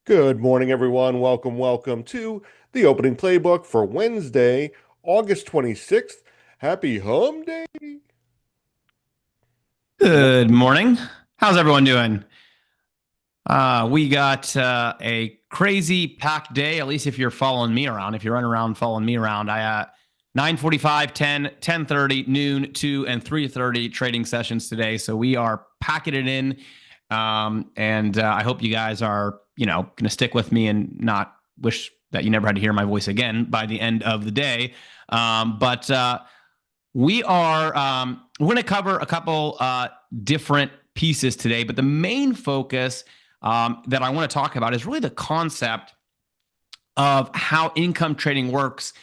Good morning, everyone. Welcome to the opening playbook for Wednesday, August 26th. Happy Home Day. Good morning. Good morning. How's everyone doing? We got a crazy packed day, at least if you're following me around. If you're running around following me around, 9:45, 10, 10:30, noon, 2, and 3:30 trading sessions today. So we are packing it in. And I hope you guys are, going to stick with me and not wish that you never had to hear my voice again by the end of the day. But we're going to cover a couple different pieces today, but the main focus that I want to talk about is really the concept of how income trading works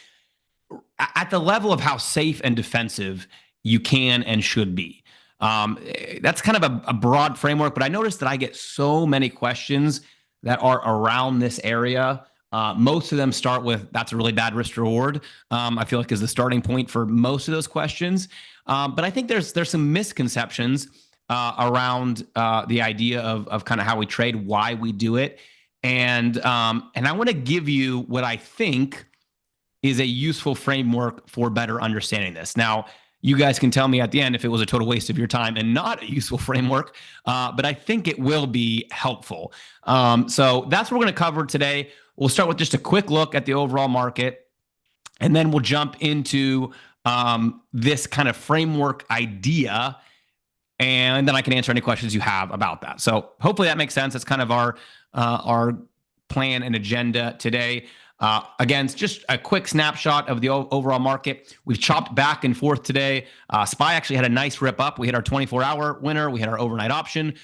at the level of how safe and defensive you can and should be. That's kind of a broad framework, but I noticed that I get so many questions that are around this area. Most of them start with "that's a really bad risk to reward." I feel like is the starting point for most of those questions. But I think there's some misconceptions around the idea of kind of how we trade, why we do it, and I want to give you what I think is a useful framework for better understanding this. Now, you guys can tell me at the end if it was a total waste of your time and not a useful framework, but I think it will be helpful. So that's what we're going to cover today. We'll start with just a quick look at the overall market, and then we'll jump into this kind of framework idea, and then I can answer any questions you have about that. So hopefully that makes sense. That's kind of our plan and agenda today. Again, it's just a quick snapshot of the overall market. We've chopped back and forth today. SPY actually had a nice rip up. We hit our 24-hour winner. We had our overnight option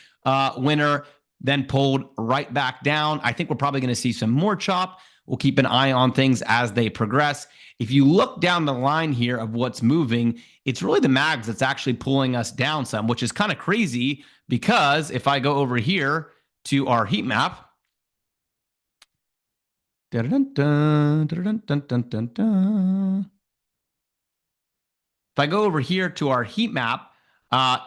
winner, then pulled right back down. I think we're probably going to see some more chop. We'll keep an eye on things as they progress. If you look down the line here of what's moving, it's really the mags that's actually pulling us down some, which is kind of crazy because if I go over here to our heat map, if I go over here to our heat map,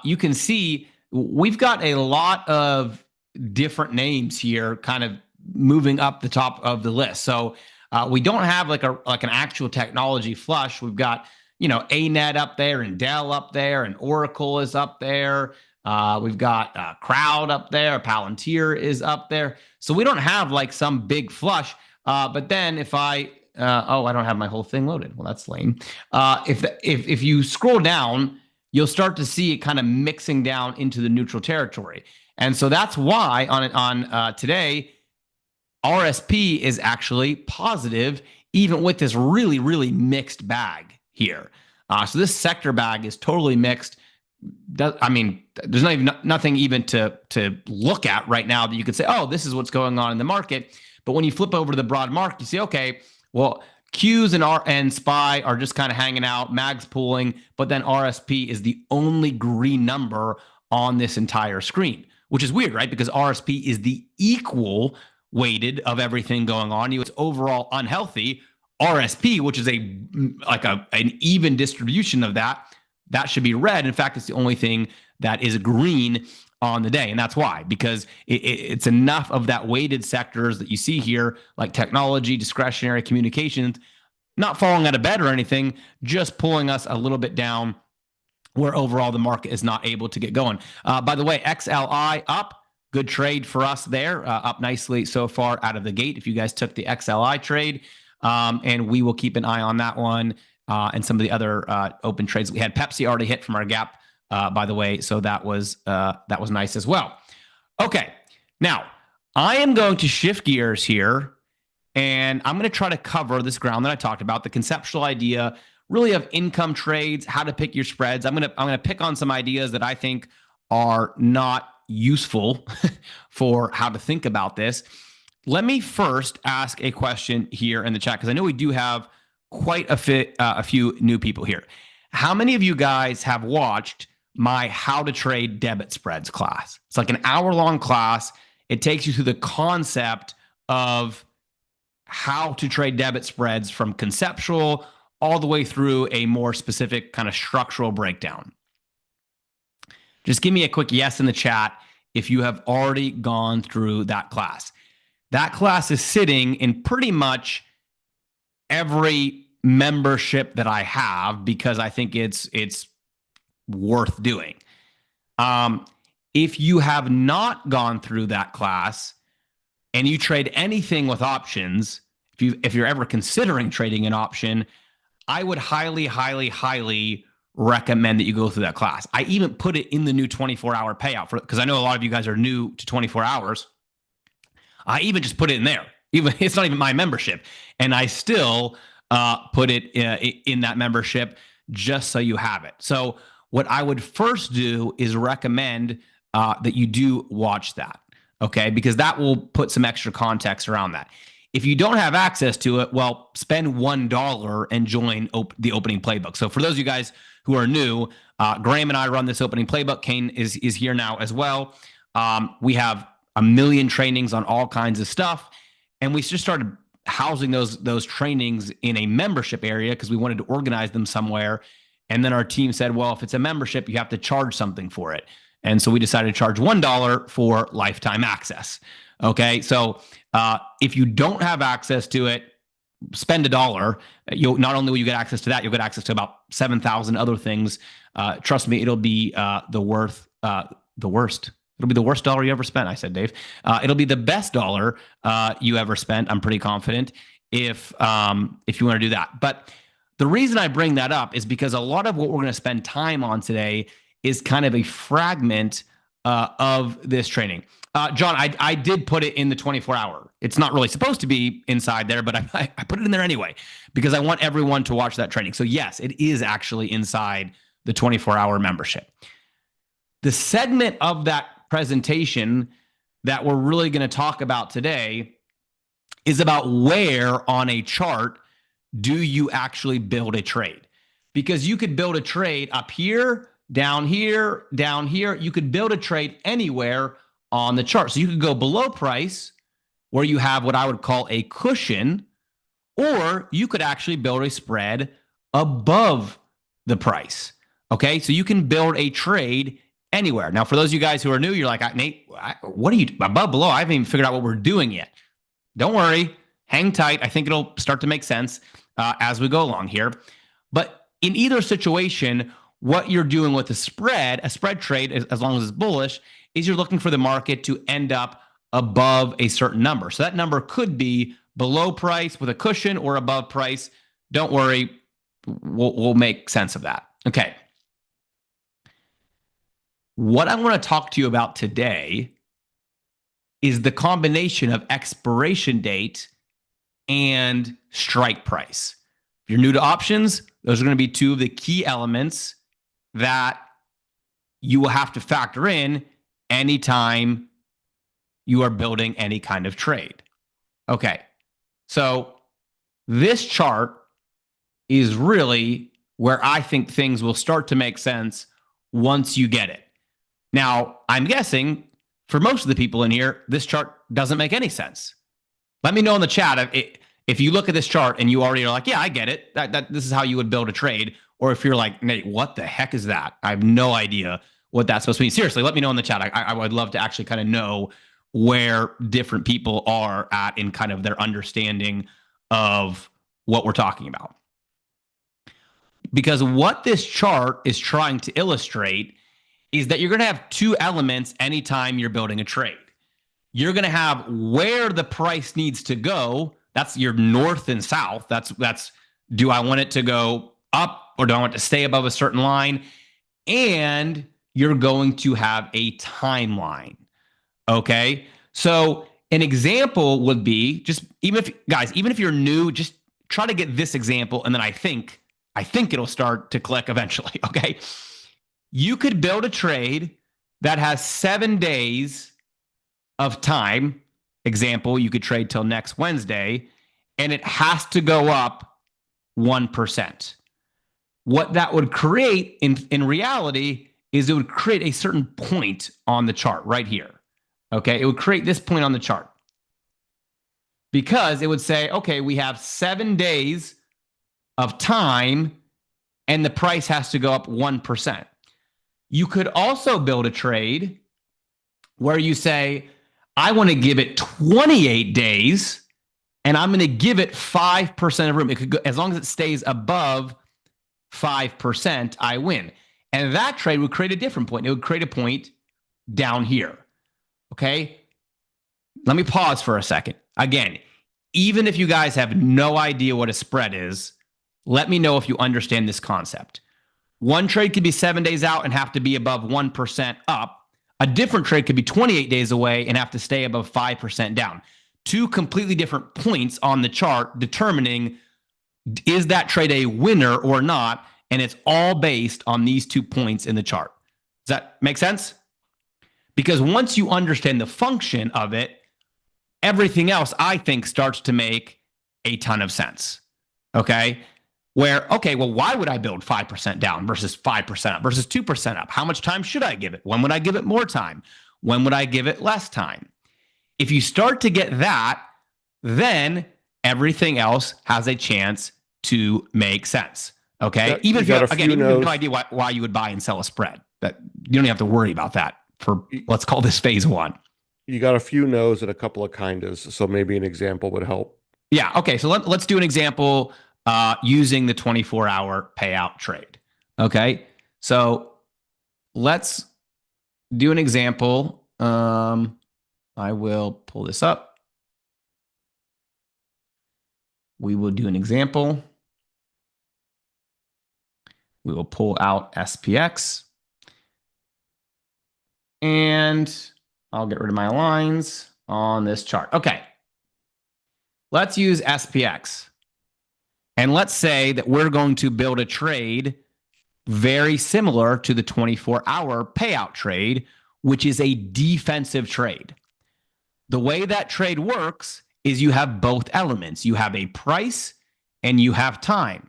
you can see we've got a lot of different names here kind of moving up the top of the list. So we don't have like an actual technology flush. We've got, ANET up there and Dell up there and Oracle is up there. We've got Crowd up there. Palantir is up there. So we don't have like some big flush. But then if I don't have my whole thing loaded. Well, that's lame. If you scroll down, you'll start to see it kind of mixing down into the neutral territory. And so that's why on today, RSP is actually positive, even with this really, really mixed bag here. So this sector bag is totally mixed. There's nothing even to look at right now that you could say, oh, this is what's going on in the market. But when you flip over to the broad market, you see, okay, well, Qs and SPY are just kind of hanging out, MAG's pulling, but then RSP is the only green number on this entire screen, which is weird, right? Because RSP is the equal weighted of everything going on. It's overall unhealthy. RSP, which is an even distribution of that should be red. In fact, it's the only thing that is green on the day. And that's why, because it's enough of that weighted sectors that you see here, like technology, discretionary, communications, not falling out of bed or anything, just pulling us a little bit down where overall the market is not able to get going. By the way, XLI up, good trade for us there, up nicely so far out of the gate. If you guys took the XLI trade, and we will keep an eye on that one and some of the other open trades. We had Pepsi already hit from our gap, by the way, so that was nice as well. Okay, now I am going to shift gears here, and I'm going to try to cover this ground that I talked about, the conceptual idea, really of income trades, how to pick your spreads. I'm going to pick on some ideas that I think are not useful for how to think about this. Let me first ask a question here in the chat, because I know we do have quite a few new people here. How many of you guys have watched my How to Trade Debit Spreads class? It's like an hour-long class. It takes you through the concept of how to trade debit spreads from conceptual all the way through a more specific kind of structural breakdown. Just give me a quick yes in the chat if you have already gone through that class. That class is sitting in pretty much every membership that I have because I think it's worth doing. Um, if you have not gone through that class and you trade anything with options, if you're ever considering trading an option, I would highly, highly, highly recommend that you go through that class. I even put it in the new 24-hour payout for because I know a lot of you guys are new to 24 hours. I even just put it in there. Even it's not even my membership, and I still put it in that membership just so you have it. So what I would first do is recommend that you do watch that, okay? Because that will put some extra context around that. If you don't have access to it, well, spend $1 and join the opening playbook. So for those of you guys who are new, Graham and I run this opening playbook. Kane is here now as well. We have a million trainings on all kinds of stuff, and we just started housing those trainings in a membership area because we wanted to organize them somewhere. And then our team said, well, if it's a membership, you have to charge something for it. And so we decided to charge $1 for lifetime access. Okay. So if you don't have access to it, spend $1. You'll not only will you get access to that, you'll get access to about 7,000 other things. Trust me, it'll be the worst. It'll be the worst dollar you ever spent. I said, Dave. It'll be the best dollar you ever spent. I'm pretty confident if you want to do that. But the reason I bring that up is because a lot of what we're going to spend time on today is kind of a fragment of this training. John, I did put it in the 24-hour. It's not really supposed to be inside there, but I put it in there anyway because I want everyone to watch that training. So yes, it is actually inside the 24-hour membership. The segment of that presentation that we're really going to talk about today is about where on a chart do you actually build a trade? Because you could build a trade up here, down here, down here. You could build a trade anywhere on the chart. So you could go below price where you have what I would call a cushion, or you could actually build a spread above the price. Okay, so you can build a trade anywhere. Now, for those of you guys who are new, you're like, Nate, what are you above, below? I haven't even figured out what we're doing yet. Don't worry, hang tight. I think it'll start to make sense as we go along here. But in either situation, what you're doing with a spread trade, as long as it's bullish, is you're looking for the market to end up above a certain number. So that number could be below price with a cushion or above price. Don't worry, we'll make sense of that. Okay. What I want to talk to you about today is the combination of expiration date and strike price. If you're new to options, those are going to be two of the key elements that you will have to factor in anytime you are building any kind of trade. Okay, so this chart is really where I think things will start to make sense once you get it. Now, I'm guessing for most of the people in here, this chart doesn't make any sense. Let me know in the chat if you look at this chart and you already are like, yeah, I get it. This is how you would build a trade. Or if you're like, Nate, what the heck is that? I have no idea what that's supposed to mean. Seriously, let me know in the chat. I would love to actually kind of know where different people are at in kind of their understanding of what we're talking about. Because what this chart is trying to illustrate is that you're going to have two elements anytime you're building a trade. You're going to have where the price needs to go. That's your north and south. That's do I want it to go up or do I want it to stay above a certain line? And you're going to have a timeline. Okay. So an example would be just even if you're new, just try to get this example. And then I think it'll start to click eventually. Okay. You could build a trade that has 7 days of time. Example, you could trade till next Wednesday, and it has to go up 1%. What that would create in reality is it would create a certain point on the chart right here. Okay, it would create this point on the chart because it would say, okay, we have 7 days of time and the price has to go up 1%. You could also build a trade where you say, I want to give it 28 days and I'm going to give it 5% of room. It could go, as long as it stays above 5%, I win. And that trade would create a different point. It would create a point down here. Okay. Let me pause for a second. Again, even if you guys have no idea what a spread is, let me know if you understand this concept. One trade could be 7 days out and have to be above 1% up. A different trade could be 28 days away and have to stay above 5% down. Two completely different points on the chart determining is that trade a winner or not, and it's all based on these 2 points in the chart. Does that make sense? Because once you understand the function of it, everything else I think starts to make a ton of sense. Okay? Where, okay, well, why would I build 5% down versus 5% up versus 2% up? How much time should I give it? When would I give it more time? When would I give it less time? If you start to get that, then everything else has a chance to make sense. Okay. Even if you, again, even if you have no idea why you would buy and sell a spread, that you don't have to worry about that for, let's call this phase one. You got a few no's and a couple of kindas, so maybe an example would help. Yeah. Okay. So let's do an example using the 24-hour payout trade. Okay. So let's do an example. I will pull this up. We will do an example. We will pull out SPX. And I'll get rid of my lines on this chart. Okay. Let's use SPX. And let's say that we're going to build a trade very similar to the 24-hour payout trade, which is a defensive trade. The way that trade works is you have both elements. You have a price and you have time.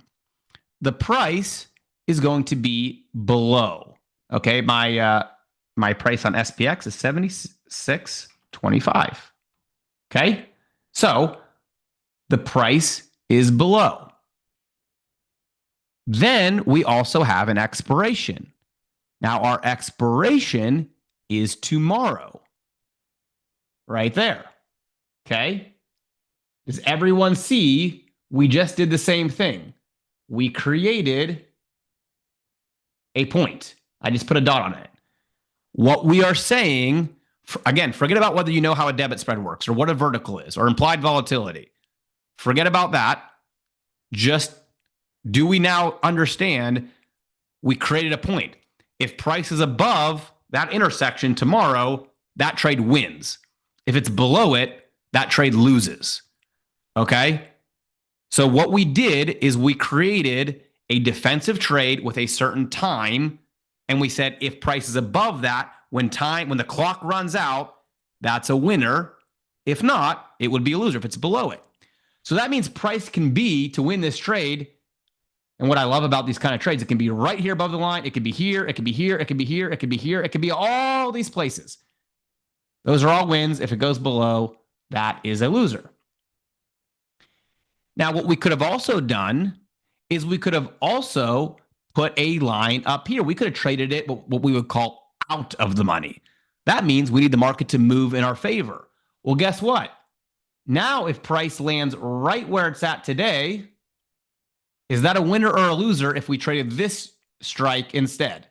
The price is going to be below. Okay, my price on SPX is 76.25. Okay, so the price is below. Then we also have an expiration. Now our expiration is tomorrow. Right there. Okay. Does everyone see we just did the same thing? We created a point. I just put a dot on it. What we are saying, again, forget about whether you know how a debit spread works or what a vertical is or implied volatility. Forget about that. Just do we now understand we created a point? If price is above that intersection tomorrow, that trade wins. If it's below it, that trade loses. Okay? So what we did is we created a defensive trade with a certain time, and we said if price is above that, when the clock runs out, that's a winner. If not, it would be a loser if it's below it. So that means price can be, to win this trade, and what I love about these kind of trades, it can be right here above the line, it can be here, it can be here, it can be here, it can be here, it can be all these places. Those are all wins. If it goes below, that is a loser. Now, what we could have also done is we could have also put a line up here. We could have traded it what we would call out of the money. That means we need the market to move in our favor. Well, guess what? Now, if price lands right where it's at today, is that a winner or a loser if we traded this strike instead?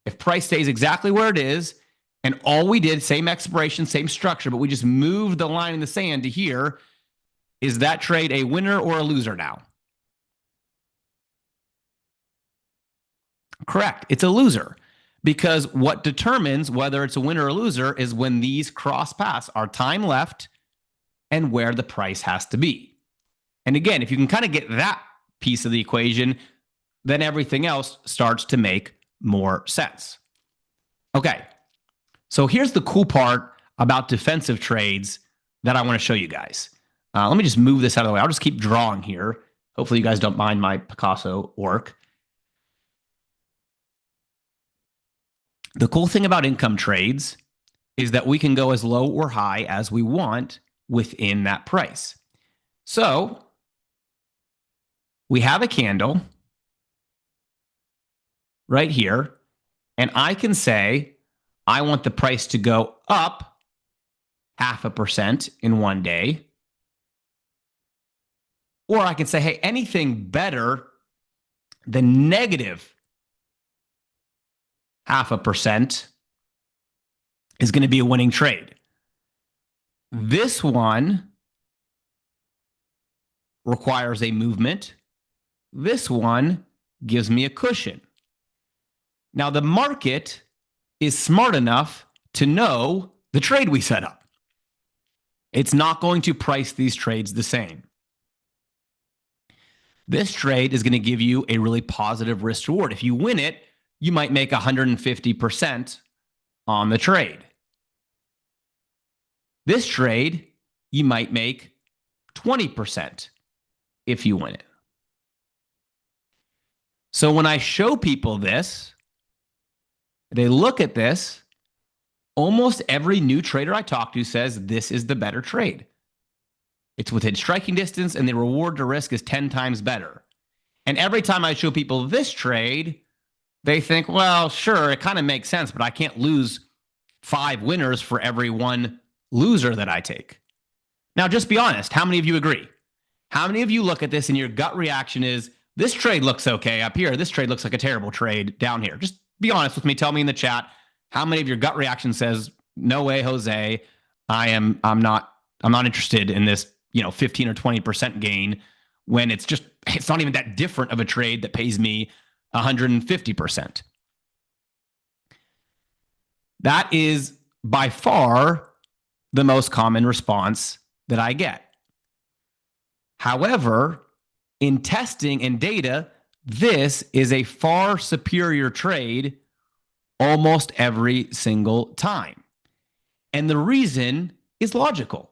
If price stays exactly where it is, and all we did, same expiration, same structure, but we just moved the line in the sand to here, is that trade a winner or a loser now? Correct. It's a loser, because what determines whether it's a winner or a loser is when these cross paths are time left and where the price has to be. And again, if you can kind of get that piece of the equation, then everything else starts to make more sense. Okay. So here's the cool part about defensive trades that I want to show you guys. Let me just move this out of the way. I'll just keep drawing here. Hopefully you guys don't mind my Picasso work. The cool thing about income trades is that we can go as low or high as we want within that price. So we have a candle right here, and I can say I want the price to go up 0.5% in one day. Or I can say, hey, anything better than negative 0.5% is going to be a winning trade. This one requires a movement. This one gives me a cushion. Now, the market is smart enough to know the trade we set up. It's not going to price these trades the same. This trade is going to give you a really positive risk reward. If you win it, you might make 150% on the trade. This trade, you might make 20% if you win it. So when I show people this, they look at this, almost every new trader I talk to says this is the better trade. It's within striking distance and the reward to risk is 10 times better. And every time I show people this trade, they think, well, sure, it kind of makes sense, but I can't lose 5 winners for every 1 loser that I take. Now, just be honest. How many of you agree? How many of you look at this and your gut reaction is, this trade looks okay up here. This trade looks like a terrible trade down here. Just be honest with me. Tell me in the chat how many of your gut reaction says, no way, Jose. I'm not interested in this, 15 or 20% gain when it's not even that different of a trade that pays me 150%. That is by far the most common response that I get. However, in testing and data, this is a far superior trade almost every single time. And the reason is logical.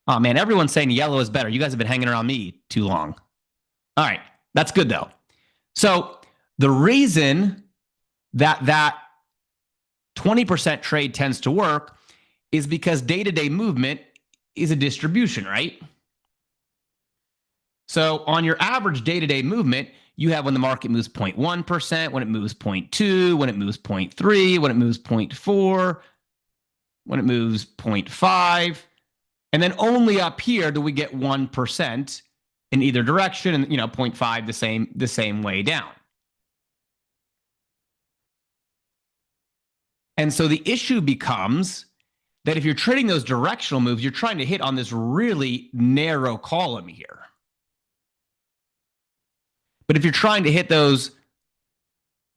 Oh man, everyone's saying yellow is better. You guys have been hanging around me too long. All right, that's good though. So the reason that 20% trade tends to work is because day-to-day movement is a distribution, right? So on your average day-to-day movement, you have when the market moves 0.1%, when it moves 0.2, when it moves 0.3, when it moves 0.4, when it moves 0.5, and then only up here do we get 1% in either direction, and 0.5 the same way down. And so the issue becomes that if you're trading those directional moves, you're trying to hit on this really narrow column here. But if you're trying to hit those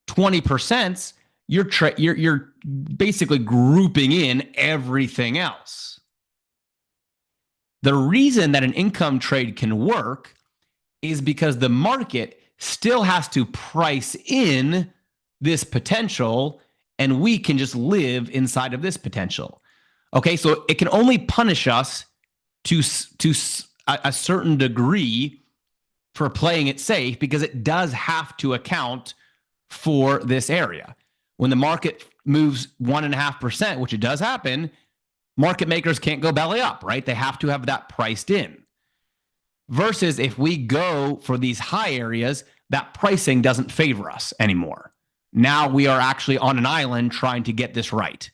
20%, you're basically grouping in everything else. The reason that an income trade can work is because the market still has to price in this potential, and we can just live inside of this potential. Okay, so it can only punish us to a certain degree for playing it safe because it does have to account for this area. When the market moves 1.5%, which it does happen, market makers can't go belly up, right? They have to have that priced in. Versus if we go for these high areas, that pricing doesn't favor us anymore. Now we are actually on an island trying to get this right.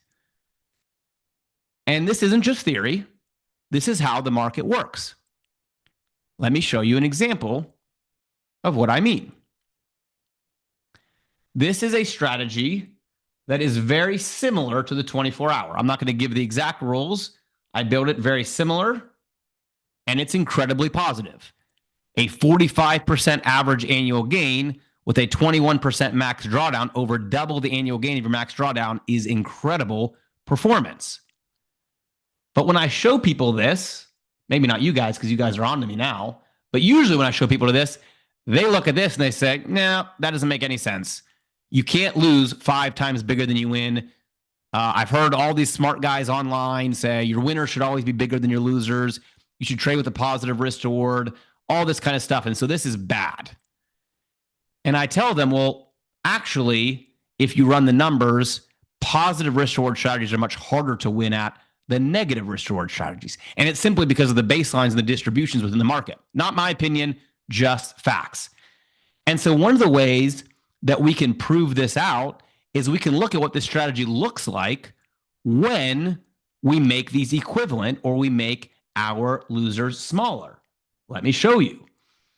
And this isn't just theory. This is how the market works. Let me show you an example of what I mean. This is a strategy that is very similar to the 24-hour. I'm not going to give the exact rules. I built it very similar, and it's incredibly positive. A 45% average annual gain with a 21% max drawdown, over double the annual gain of your max drawdown, is incredible performance. But when I show people this, maybe not you guys because you guys are on to me now, but usually when I show people this, they look at this and they say, no, that doesn't make any sense. You can't lose 5 times bigger than you win. I've heard all these smart guys online say your winners should always be bigger than your losers. You should trade with a positive risk reward, all this kind of stuff. And so this is bad. And I tell them, well, actually, if you run the numbers, positive risk reward strategies are much harder to win at than negative risk reward strategies. And it's simply because of the baselines and the distributions within the market. Not my opinion, just facts. And so one of the ways that we can prove this out is we can look at what this strategy looks like when we make these equivalent, or we make our losers smaller. Let me show you.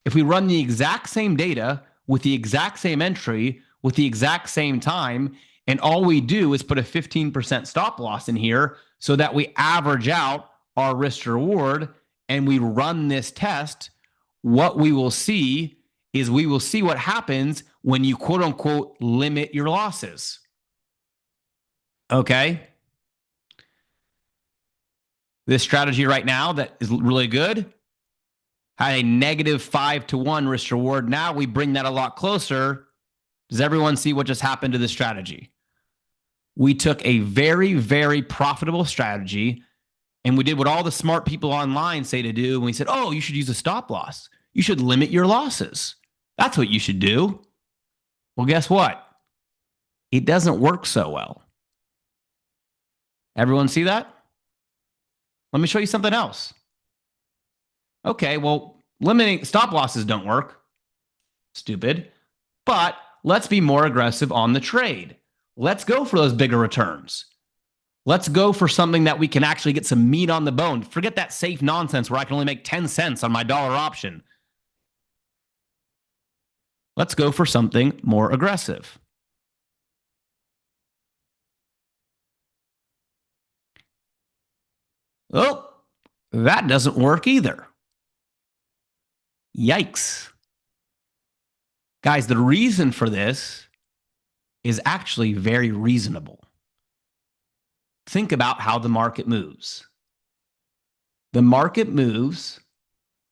If we run the exact same data with the exact same entry with the exact same time, and all we do is put a 15% stop loss in here so that we average out our risk to reward, and we run this test, what we will see is we will see what happens when you quote unquote limit your losses. Okay. This strategy right now that is really good had a negative 5-1 risk reward. Now we bring that a lot closer. Does everyone see what just happened to this strategy? We took a very, very profitable strategy and we did what all the smart people online say to do. And we said, oh, you should use a stop loss. You should limit your losses. That's what you should do. Well, guess what? It doesn't work so well. Everyone see that? Let me show you something else. Okay, well, limiting stop losses don't work. Stupid. But let's be more aggressive on the trade. Let's go for those bigger returns. Let's go for something that we can actually get some meat on the bone. Forget that safe nonsense where I can only make 10 cents on my dollar option. Let's go for something more aggressive. Oh, that doesn't work either. Yikes. Guys, the reason for this is actually very reasonable. Think about how the market moves. The market moves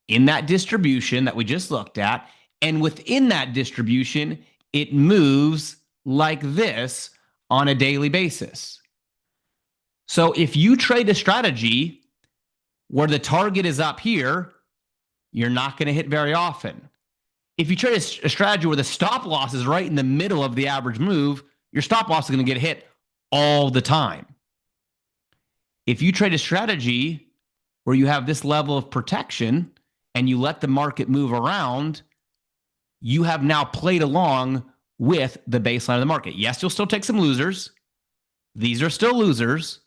in that distribution that we just looked at, and within that distribution, it moves like this on a daily basis. So if you trade a strategy where the target is up here, you're not going to hit very often. If you trade a strategy where the stop loss is right in the middle of the average move, your stop loss is going to get hit all the time. If you trade a strategy where you have this level of protection and you let the market move around, you have now played along with the baseline of the market. Yes, you'll still take some losers. These are still losers,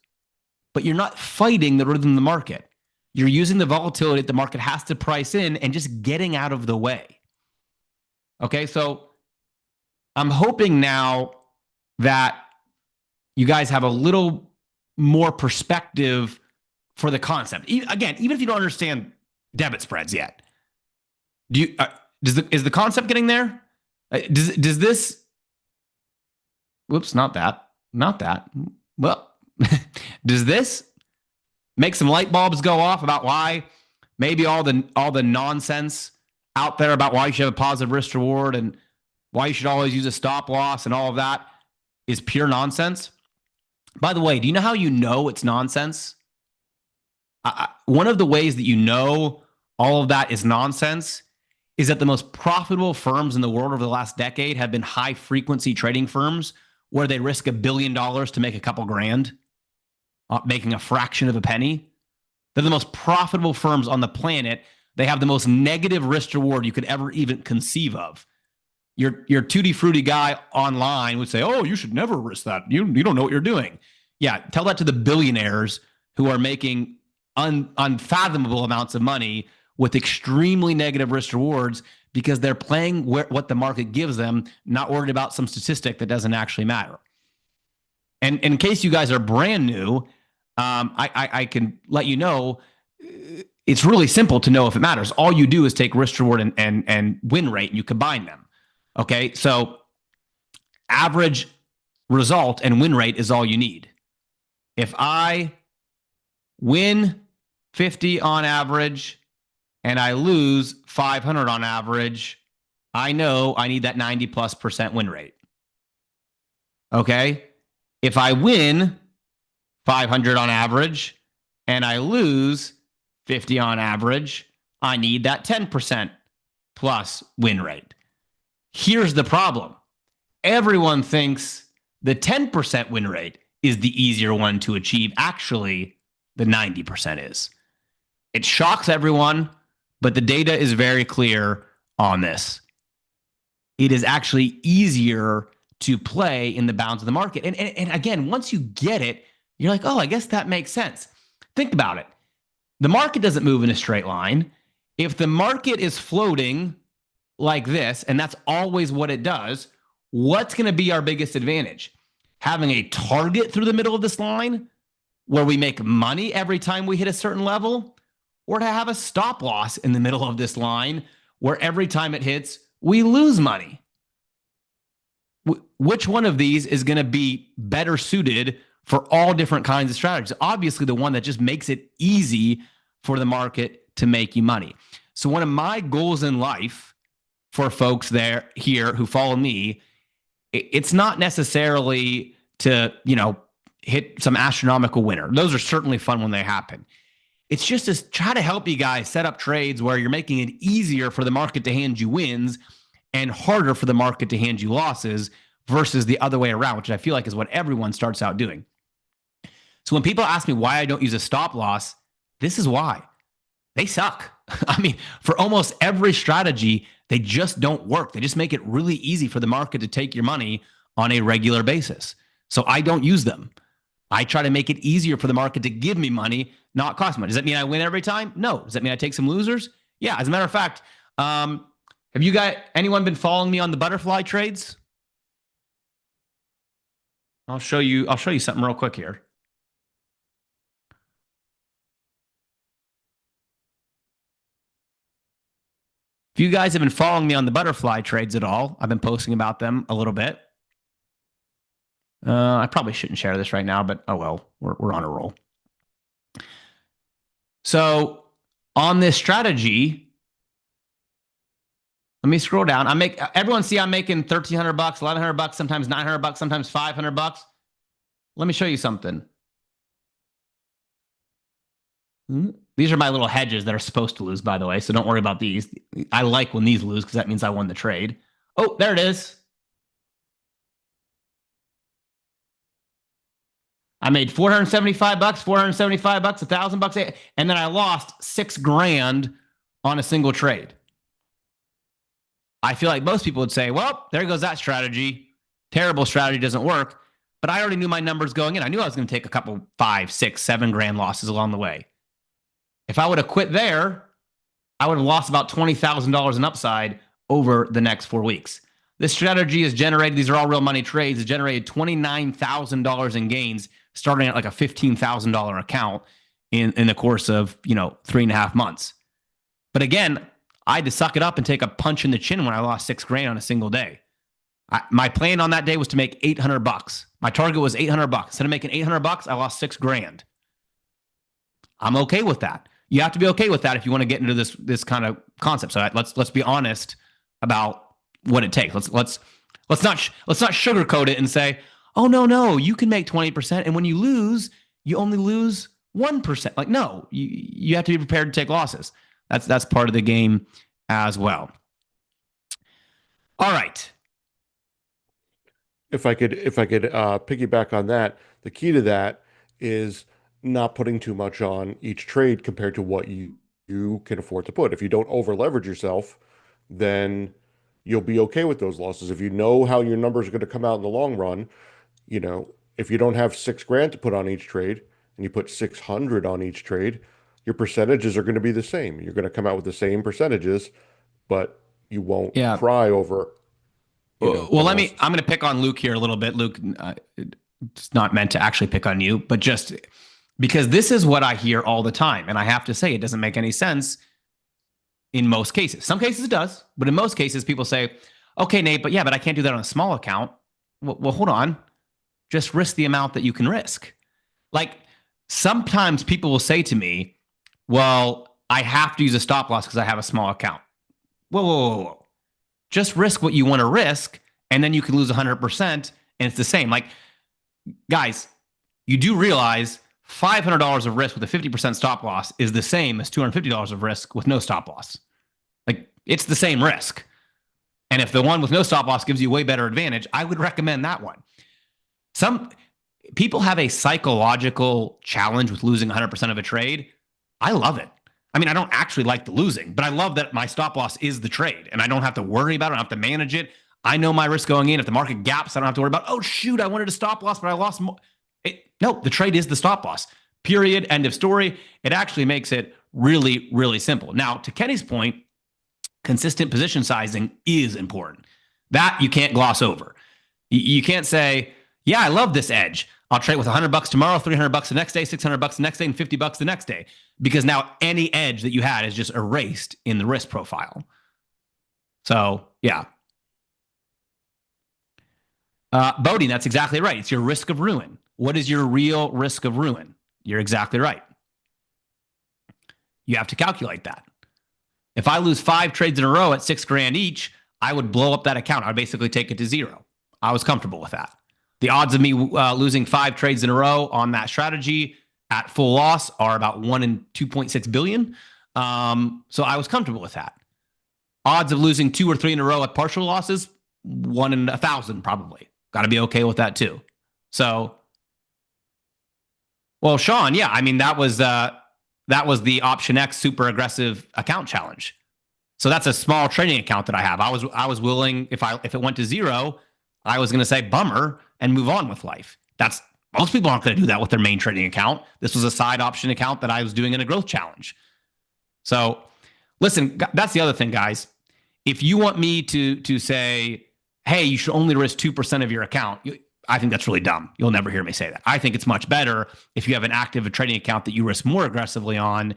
but you're not fighting the rhythm of the market. You're using the volatility that the market has to price in and just getting out of the way. Okay, so I'm hoping now that you guys have a little more perspective for the concept. Again, even if you don't understand debit spreads yet, is the concept getting there? Does this? Whoops, not that. Well, does this make some light bulbs go off about why maybe all the nonsense out there about why you should have a positive risk reward and why you should always use a stop loss and all of that is pure nonsense? By the way, do you know how you know it's nonsense? One of the ways that you know all of that is nonsense is that the most profitable firms in the world over the last decade have been high frequency trading firms where they risk $1 billion to make a couple grand, making a fraction of a penny. They're the most profitable firms on the planet. They have the most negative risk reward you could ever even conceive of. Your tutti frutti guy online would say, oh, you should never risk that. You don't know what you're doing. Yeah, tell that to the billionaires who are making unfathomable amounts of money with extremely negative risk rewards because they're playing what the market gives them, not worried about some statistic that doesn't actually matter. And in case you guys are brand new, I can let you know it's really simple to know if it matters. All you do is take risk reward and win rate and you combine them. Okay, so average result and win rate is all you need. If I win 50 on average and I lose 500 on average, I know I need that 90+% win rate. Okay, if I win 500 on average and I lose 50 on average, I need that 10% plus win rate. Here's the problem. Everyone thinks the 10% win rate is the easier one to achieve. Actually, the 90% is. It shocks everyone, but the data is very clear on this. It is actually easier to play in the bounds of the market. And again, once you get it, You're like, oh, I guess that makes sense. Think about it. The market doesn't move in a straight line. If the market is floating like this, and that's always what it does, what's going to be our biggest advantage? Having a target through the middle of this line where we make money every time we hit a certain level, or to have a stop loss in the middle of this line where every time it hits, we lose money. Which one of these is going to be better suited for all different kinds of strategies? Obviously, the one that just makes it easy for the market to make you money. So one of my goals in life for folks here who follow me, it's not necessarily to, hit some astronomical winner. Those are certainly fun when they happen. It's just to try to help you guys set up trades where you're making it easier for the market to hand you wins and harder for the market to hand you losses versus the other way around, which I feel like is what everyone starts out doing. So when people ask me why I don't use a stop loss, this is why. They suck. I mean, for almost every strategy, they just don't work. They just make it really easy for the market to take your money on a regular basis. So I don't use them. I try to make it easier for the market to give me money, not cost money. Does that mean I win every time? No. Does that mean I take some losers? Yeah. As a matter of fact, have anyone been following me on the butterfly trades? I'll show you something real quick here. If you guys have been following me on the butterfly trades at all, I've been posting about them a little bit. I probably shouldn't share this right now, but oh well, we're on a roll. So on this strategy, let me scroll down. Everyone see I'm making $1,300, $1,100, sometimes $900, sometimes $500. Let me show you something. These are my little hedges that are supposed to lose, by the way. So don't worry about these. I like when these lose because that means I won the trade. Oh, there it is. I made $475, $475, $1,000, and then I lost $6,000 on a single trade. I feel like most people would say, well, there goes that strategy. Terrible strategy, doesn't work. But I already knew my numbers going in. I knew I was going to take a couple 5, 6, $7,000 losses along the way. If I would have quit there, I would have lost about $20,000 in upside over the next 4 weeks. This strategy has generated, these are all real money trades, has generated $29,000 in gains starting at like a $15,000 account in the course of, 3.5 months. But again, I had to suck it up and take a punch in the chin when I lost $6,000 on a single day. My plan on that day was to make $800. My target was $800. Instead of making $800, I lost $6,000. I'm okay with that. You have to be okay with that if you want to get into this kind of concept. So let's be honest about what it takes. Let's not sugarcoat it and say, oh no, you can make 20%, and when you lose, you only lose 1%. Like, no, you have to be prepared to take losses. That's part of the game as well. All right. If I could piggyback on that, the key to that is not putting too much on each trade compared to what you can afford to put. If you don't over leverage yourself, then you'll be okay with those losses. If you know how your numbers are going to come out in the long run, if you don't have $6,000 to put on each trade and you put 600 on each trade, your percentages are going to be the same. You're going to come out with the same percentages, but you won't cry over. Well, I'm going to pick on Luke here a little bit. Luke, it's not meant to actually pick on you, but just because this is what I hear all the time. And I have to say, it doesn't make any sense in most cases. Some cases it does, but in most cases, people say, okay, Nate, but I can't do that on a small account. Well, hold on. Just risk the amount that you can risk. Like, sometimes people will say to me, well, I have to use a stop loss because I have a small account. Whoa. Just risk what you want to risk, and then you can lose 100%, and it's the same. Like, guys, you do realize $500 of risk with a 50% stop loss is the same as $250 of risk with no stop loss. Like, it's the same risk. And if the one with no stop loss gives you a way better advantage, I would recommend that one. Some people have a psychological challenge with losing 100% of a trade. I love it. I mean, I don't actually like the losing, but I love that my stop loss is the trade and I don't have to worry about it. I don't have to manage it. I know my risk going in. If the market gaps, I don't have to worry about, oh, shoot, I wanted a stop loss, but I lost more. No, the trade is the stop loss. Period. End of story. It actually makes it really, really simple. Now, to Kenny's point, consistent position sizing is important. That you can't gloss over. You can't say, yeah, I love this edge. I'll trade with $100 tomorrow, $300 the next day, $600 the next day, and $50 the next day. Because now any edge that you had is just erased in the risk profile. So, yeah. Voting, that's exactly right. It's your risk of ruin. What is your real risk of ruin? You're exactly right. You have to calculate that. If I lose 5 trades in a row at $6,000 each, I would blow up that account. I'd basically take it to zero. I was comfortable with that. The odds of me losing 5 trades in a row on that strategy at full loss are about 1 in 2.6 billion. So I was comfortable with that. Odds of losing 2 or 3 in a row at partial losses, 1 in 1,000 probably. Got to be okay with that too. So, well, Sean, yeah, I mean that was the Option X super aggressive account challenge. So that's a small trading account that I have. I was willing, if it went to zero, I was going to say bummer and move on with life. That's most people aren't going to do that with their main trading account. This was a side option account that I was doing in a growth challenge. So listen, that's the other thing, guys. If you want me to say, hey, you should only risk 2% of your account, I think that's really dumb. You'll never hear me say that. I think it's much better if you have an active trading account that you risk more aggressively on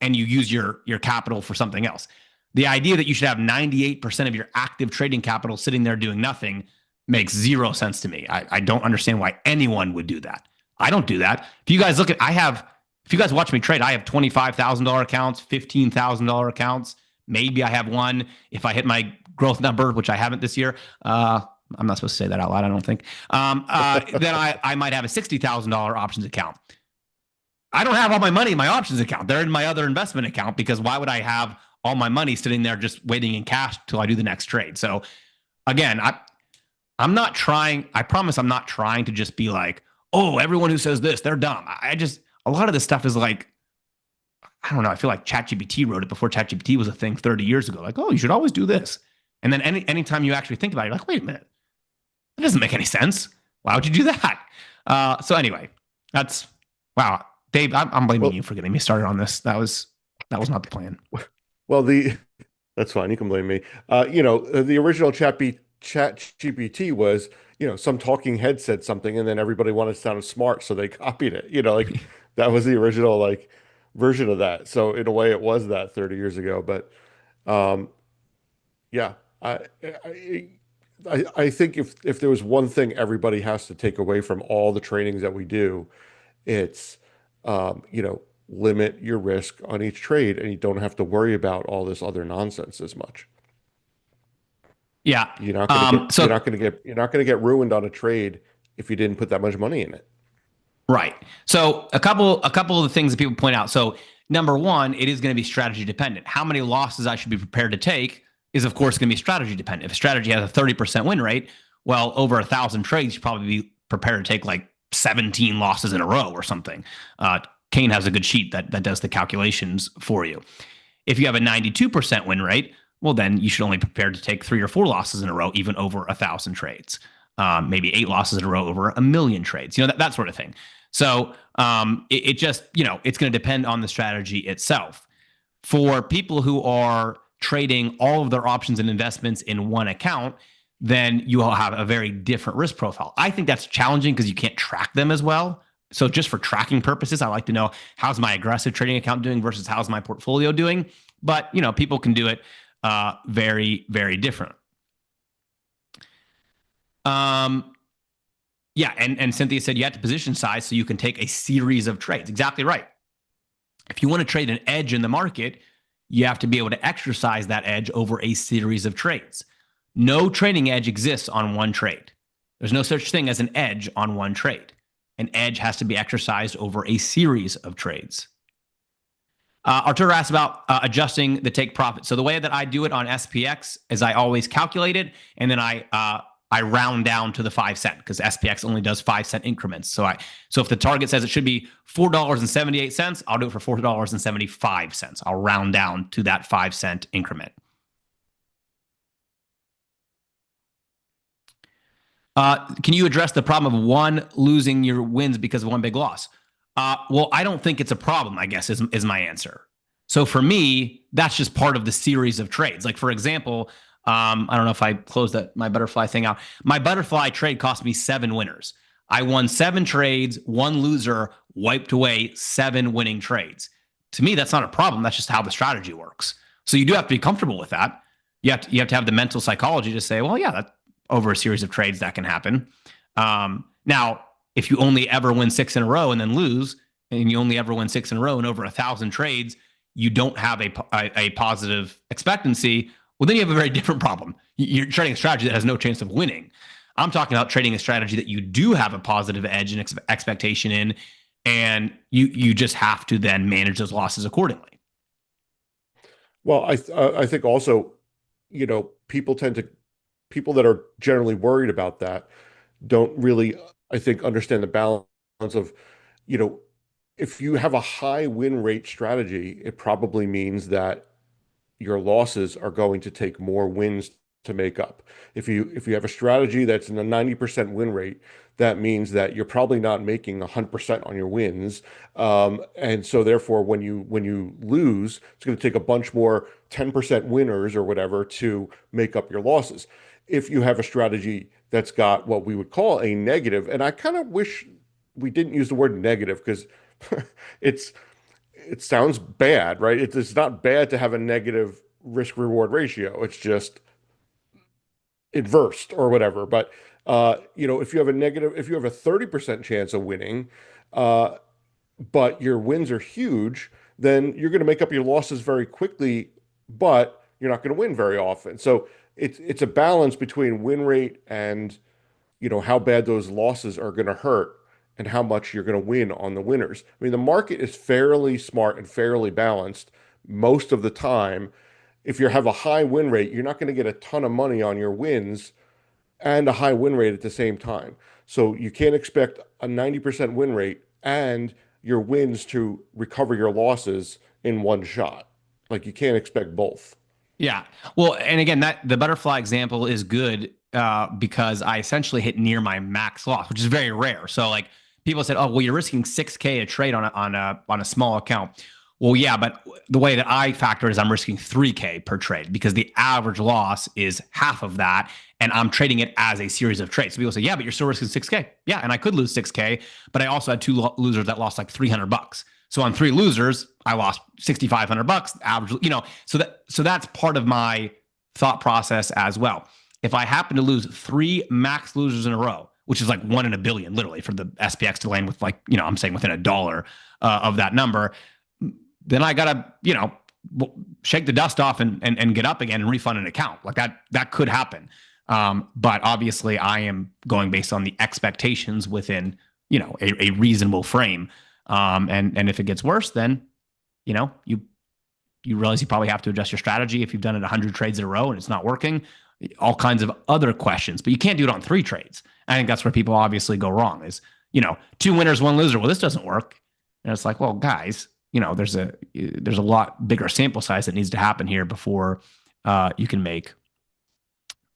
and you use your capital for something else. The idea that you should have 98% of your active trading capital sitting there doing nothing makes zero sense to me. I don't understand why anyone would do that. I don't do that. If you guys if you guys watch me trade, I have $25,000 accounts, $15,000 accounts. Maybe I have one if I hit my growth number, which I haven't this year. I'm not supposed to say that out loud, I don't think. Then I might have a $60,000 options account. I don't have all my money in my options account. They're in my other investment account because why would I have all my money sitting there just waiting in cash till I do the next trade? So again, I'm not trying. I promise I'm not trying to just be like, oh, everyone who says this, they're dumb. A lot of this stuff is like, I don't know. I feel like ChatGPT wrote it before ChatGPT was a thing 30 years ago. Like, oh, you should always do this. And then anytime you actually think about it, you're like, wait a minute, that doesn't make any sense. Why would you do that? So anyway, that's wow, Dave. I'm blaming you for getting me started on this. That was not the plan. Well, that's fine. You can blame me. The original Chat GPT was, some talking head said something, and then everybody wanted to sound smart, so they copied it. Like that was the original like version of that. So in a way, it was that 30 years ago. But yeah, I think if there was one thing everybody has to take away from all the trainings that we do, it's limit your risk on each trade, and you don't have to worry about all this other nonsense as much. Yeah. You're not gonna get ruined on a trade if you didn't put that much money in it. Right. So a couple of the things that people point out. So number one, it is going to be strategy dependent. How many losses I should be prepared to take is of course going to be strategy dependent. If a strategy has a 30% win rate, well, over 1,000 trades, you probably be prepared to take like 17 losses in a row or something. Kane has a good sheet that does the calculations for you. If you have a 92% win rate, well, then you should only be prepared to take 3 or 4 losses in a row, even over 1,000 trades. Maybe 8 losses in a row over 1,000,000 trades, that sort of thing. So it just, it's going to depend on the strategy itself. For people who are trading all of their options and investments in one account, then you will have a very different risk profile. I think that's challenging because you can't track them as well. So just for tracking purposes, I like to know how's my aggressive trading account doing versus how's my portfolio doing. But, people can do it very, very different. Yeah, and Cynthia said you have to position size so you can take a series of trades. Exactly right. If you want to trade an edge in the market, you have to be able to exercise that edge over a series of trades. No trading edge exists on one trade. There's no such thing as an edge on one trade. An edge has to be exercised over a series of trades. Arturo asked about adjusting the take profit. So the way that I do it on SPX is I always calculate it, and then I round down to the 5 cent because SPX only does 5 cent increments. So if the target says it should be $4.78, I'll do it for $4.75. I'll round down to that 5 cent increment. Can you address the problem of one losing your wins because of one big loss? Well, I don't think it's a problem, I guess, is my answer. So for me, that's just part of the series of trades. Like, for example, I don't know if I closed my butterfly thing out. My butterfly trade cost me 7 winners. I won 7 trades, one loser wiped away 7 winning trades. To me, that's not a problem. That's just how the strategy works. So you do have to be comfortable with that. You have to have the mental psychology to say, well, yeah, that over a series of trades that can happen. Now, if you only ever win 6 in a row and then lose, and you only ever win 6 in a row and over 1,000 trades, you don't have a positive expectancy. Well, then you have a very different problem. You're trading a strategy that has no chance of winning. I'm talking about trading a strategy that you do have a positive edge and expectation in, and you just have to then manage those losses accordingly. Well, I think also, people that are generally worried about that don't really, I think, understand the balance of, you know, if you have a high win rate strategy, it probably means that your losses are going to take more wins to make up. If you have a strategy that's in a 90% win rate, that means that you're probably not making 100% on your wins. And so therefore, when you lose, it's going to take a bunch more 10% winners or whatever to make up your losses. If you have a strategy that's got what we would call a negative, and I kind of wish we didn't use the word negative because it's it sounds bad, right? It's not bad to have a negative risk reward ratio. It's just inversed or whatever. But if you have a 30% chance of winning, uh, but your wins are huge, then you're going to make up your losses very quickly, but you're not going to win very often. So it's a balance between win rate and how bad those losses are going to hurt and how much you're going to win on the winners. I mean, the market is fairly smart and fairly balanced most of the time. If you have a high win rate, you're not going to get a ton of money on your wins and a high win rate at the same time. So you can't expect a 90% win rate and your wins to recover your losses in one shot. Like you can't expect both. Yeah. Well, and again, that the butterfly example is good because I essentially hit near my max loss, which is very rare. So like people said, "Oh, well, you're risking 6K a trade on a small account." Well, yeah, but the way that I factor is I'm risking 3K per trade because the average loss is half of that, and I'm trading it as a series of trades. So people say, "Yeah, but you're still risking 6K." Yeah, and I could lose 6K, but I also had two losers that lost like $300. So on 3 losers, I lost $6,500 average, so that's part of my thought process as well. If I happen to lose 3 max losers in a row, which is like 1 in a billion, literally, for the SPX to land with, like, I'm saying within $1 of that number, then I gotta, shake the dust off and get up again and refund an account. Like that could happen. But obviously I am going based on the expectations within, a reasonable frame. And if it gets worse, then you realize you probably have to adjust your strategy if you've done it 100 trades in a row and it's not working. All kinds of other questions, but you can't do it on 3 trades. I think that's where people obviously go wrong. Is 2 winners, 1 loser. Well, this doesn't work, and it's like, well, guys, there's a lot bigger sample size that needs to happen here before you can make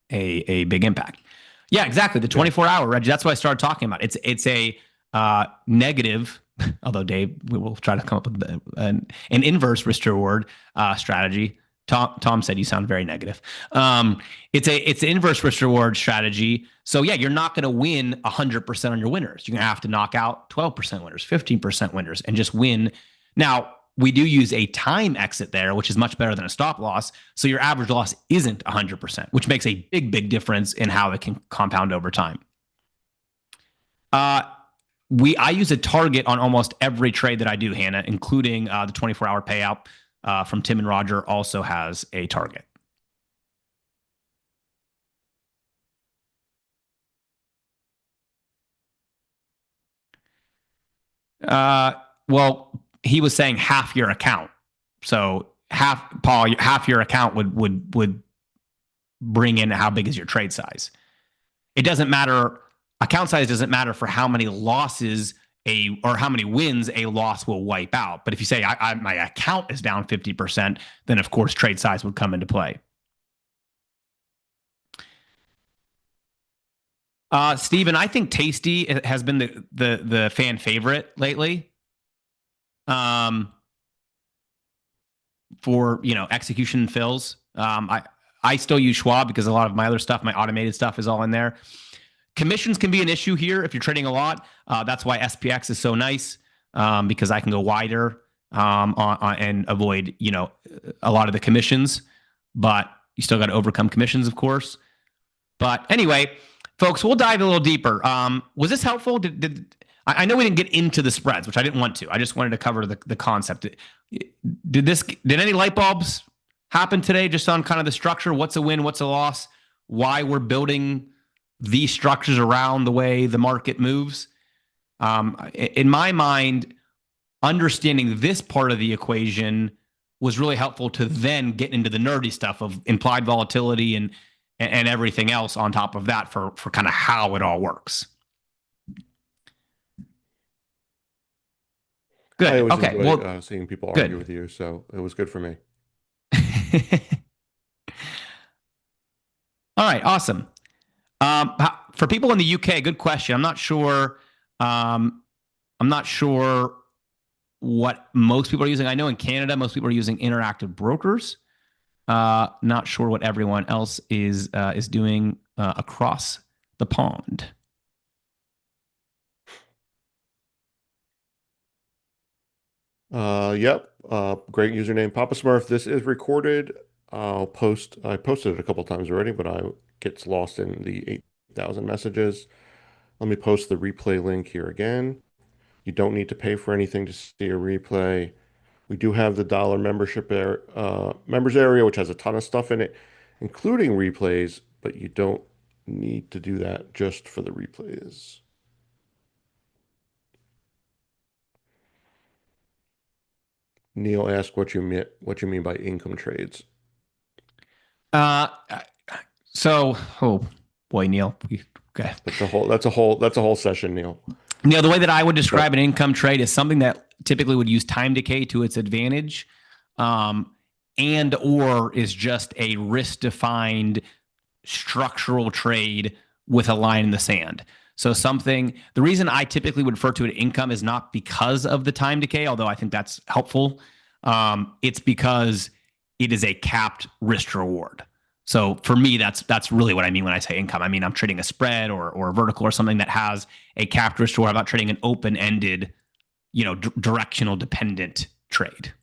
a big impact. Yeah, exactly. The Yeah. 24-hour, Reggie. That's what I started talking about. It's a negative. Although Dave, we will try to come up with an inverse risk reward strategy. Tom said you sound very negative. It's an inverse risk reward strategy. So yeah, you're not going to win 100% on your winners. You're going to have to knock out 12% winners, 15% winners, and just win. Now, we do use a time exit there, which is much better than a stop loss. So your average loss isn't 100%, which makes a big, big difference in how it can compound over time. Uh, I use a target on almost every trade that I do, Hannah, including the 24-hour payout from Tim and Roger also has a target. Uh, well, he was saying half your account. So half your account would bring in how big is your trade size. It doesn't matter. Account size doesn't matter for how many losses or how many wins a loss will wipe out. But if you say my account is down 50%, then of course trade size would come into play. Steven, I think Tasty has been the fan favorite lately. Um, for execution fills. I still use Schwab because a lot of my other stuff, my automated stuff, is all in there. Commissions can be an issue here if you're trading a lot. That's why SPX is so nice, because I can go wider, and avoid a lot of the commissions. But you still got to overcome commissions, of course. But anyway, folks, we'll dive a little deeper. Was this helpful? I know we didn't get into the spreads, which I didn't want to. I just wanted to cover the concept. Did any light bulbs happen today just on kind of the structure? What's a win? What's a loss? Why we're building these structures around the way the market moves? In my mind, understanding this part of the equation was really helpful to then get into the nerdy stuff of implied volatility and everything else on top of that for kind of how it all works. I Good. always Okay. enjoy Well, seeing people argue good. with you, so it was good for me. All right. Awesome. For people in the UK, good question. I'm not sure. I'm not sure what most people are using. I know in Canada, most people are using interactive brokers. Not sure what everyone else is doing across the pond. Yep. Great username, Papa Smurf. This is recorded. I posted it a couple times already, but I gets lost in the 8,000 messages. Let me post the replay link here again. You don't need to pay for anything to see a replay. We do have the dollar members area, which has a ton of stuff in it, including replays, but you don't need to do that just for the replays. Neil asked what you mean by income trades. Uh, oh boy, Neil. Okay. That's a whole session, Neil. Neil, the way that I would But describe an income trade is something that typically would use time decay to its advantage, and or is just a risk defined structural trade with a line in the sand. So the reason I typically would refer to it income is not because of the time decay, although I think that's helpful. It's because it is a capped risk to reward. So for me, that's really what I mean when I say income. I mean, I'm trading a spread or a vertical or something that has a capped risk to reward. I'm not trading an open-ended, directional dependent trade.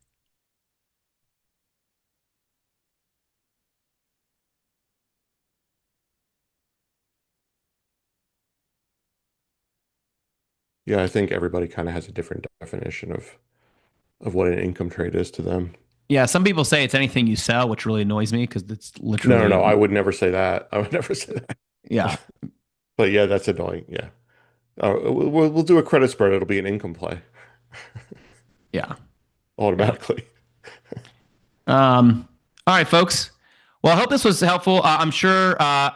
yeah, I think everybody kind of has a different definition of what an income trade is to them. Yeah, some people say it's anything you sell, which really annoys me because it's No, no, literally, no. I would never say that. I would never say that. yeah, But yeah, that's annoying. Yeah. We'll do a credit spread. It'll be an income play yeah, yeah. automatically. All right, folks. Well, I hope this was helpful. I'm sure a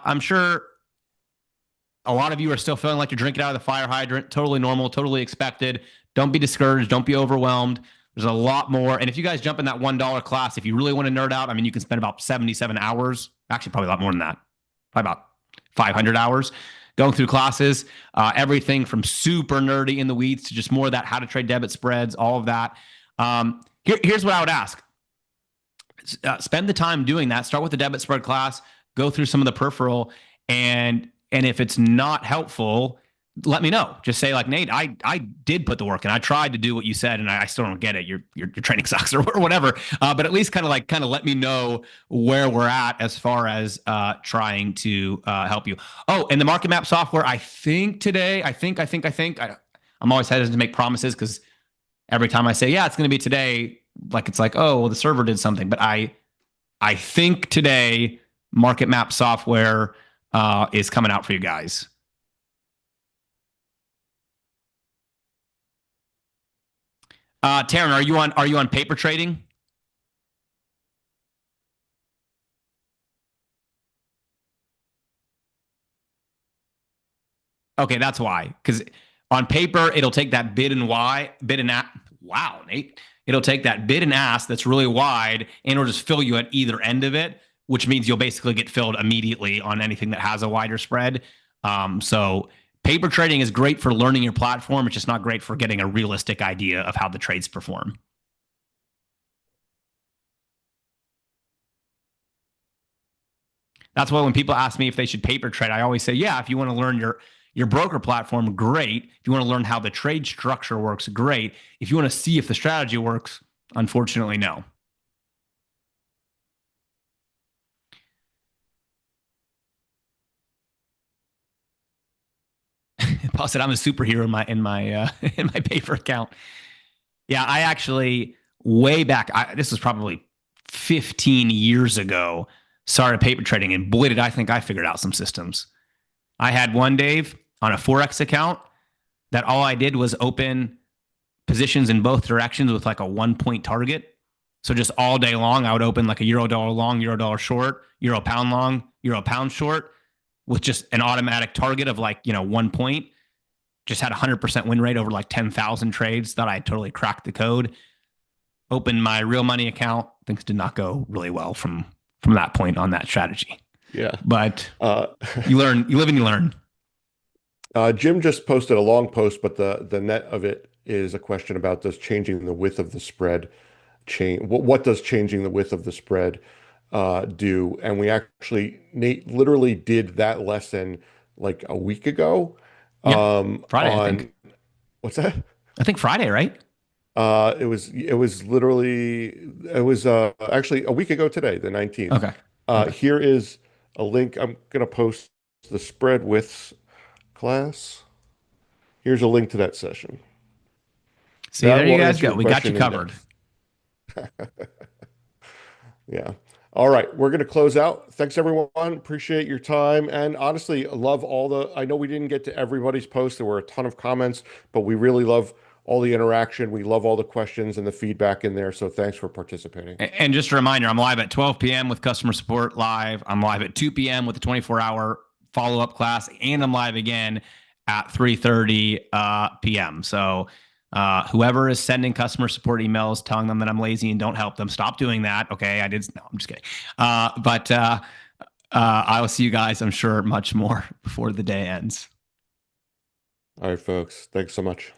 lot of you are still feeling like you're drinking out of the fire hydrant. Totally normal, totally expected. Don't be discouraged. Don't be overwhelmed. There's a lot more. And if you guys jump in that $1 class, if you really want to nerd out, I mean, you can spend about 77 hours, actually, probably a lot more than that, probably about 500 hours going through classes. Everything from super nerdy in the weeds to just more of that how to trade debit spreads, all of that. Here's what I would ask. Spend the time doing that. Start with the debit spread class, go through some of the peripheral, and if it's not helpful, let me know. Just say like, Nate, I did put the work and I tried to do what you said and I still don't get it. Your training sucks or whatever. But at least kind of let me know where we're at as far as trying to help you. Oh, and the market map software, I think today, I'm always hesitant to make promises because every time I say, yeah, it's going to be today, like it's like, oh, well, the server did something. But I think today market map software is coming out for you guys. Taryn, are you on paper trading? Okay, that's why. Because on paper, it'll take that bid and wow, Nate. It'll take that bid and ask that's really wide and it'll just fill you at either end of it, which means you'll basically get filled immediately on anything that has a wider spread. So paper trading is great for learning your platform. It's just not great for getting a realistic idea of how the trades perform. That's why when people ask me if they should paper trade, I always say, yeah, if you want to learn your broker platform, great. If you want to learn how the trade structure works, great. If you want to see if the strategy works, unfortunately, no. Paul said I'm a superhero in my paper account. Yeah, I actually way back. This was probably 15 years ago. Started paper trading, and boy, did I think I figured out some systems. I had one, Dave, on a forex account that all I did was open positions in both directions with like a 1 point target. So just all day long, I would open like a euro dollar long, euro dollar short, euro pound long, euro pound short with just an automatic target of like, 1 point. Just had a 100% win rate over like 10,000 trades. Thought I had totally cracked the code. Opened my real money account. Things did not go really well from that point on that strategy. Yeah. But Uh, you live and you learn. Jim just posted a long post, but the net of it is a question about does changing the width of the spread change? What does changing the width of the spread do? And we actually, Nate literally did that lesson like a week ago Yeah, Friday, I think. on what's that? I think Friday, right? It was literally actually a week ago today, the 19th. Okay. Okay. Here is a link. I'm gonna post the spread widths class. Here's a link to that session. See, That there you will guys answer go. your We got you question in covered. depth. Yeah. All right, we're going to close out. Thanks, everyone. Appreciate your time. And honestly, love all I know we didn't get to everybody's post. There were a ton of comments, but we really love all the interaction. We love all the questions and the feedback in there. So thanks for participating. And just a reminder, I'm live at 12 p.m. with customer support live. I'm live at 2 p.m. with the 24-hour follow-up class, and I'm live again at 3:30 p.m. So whoever is sending customer support emails telling them that I'm lazy and don't help them, stop doing that. Okay, I did. No, I'm just kidding. But I will see you guys, I'm sure, much more before the day ends. All right, folks. Thanks so much.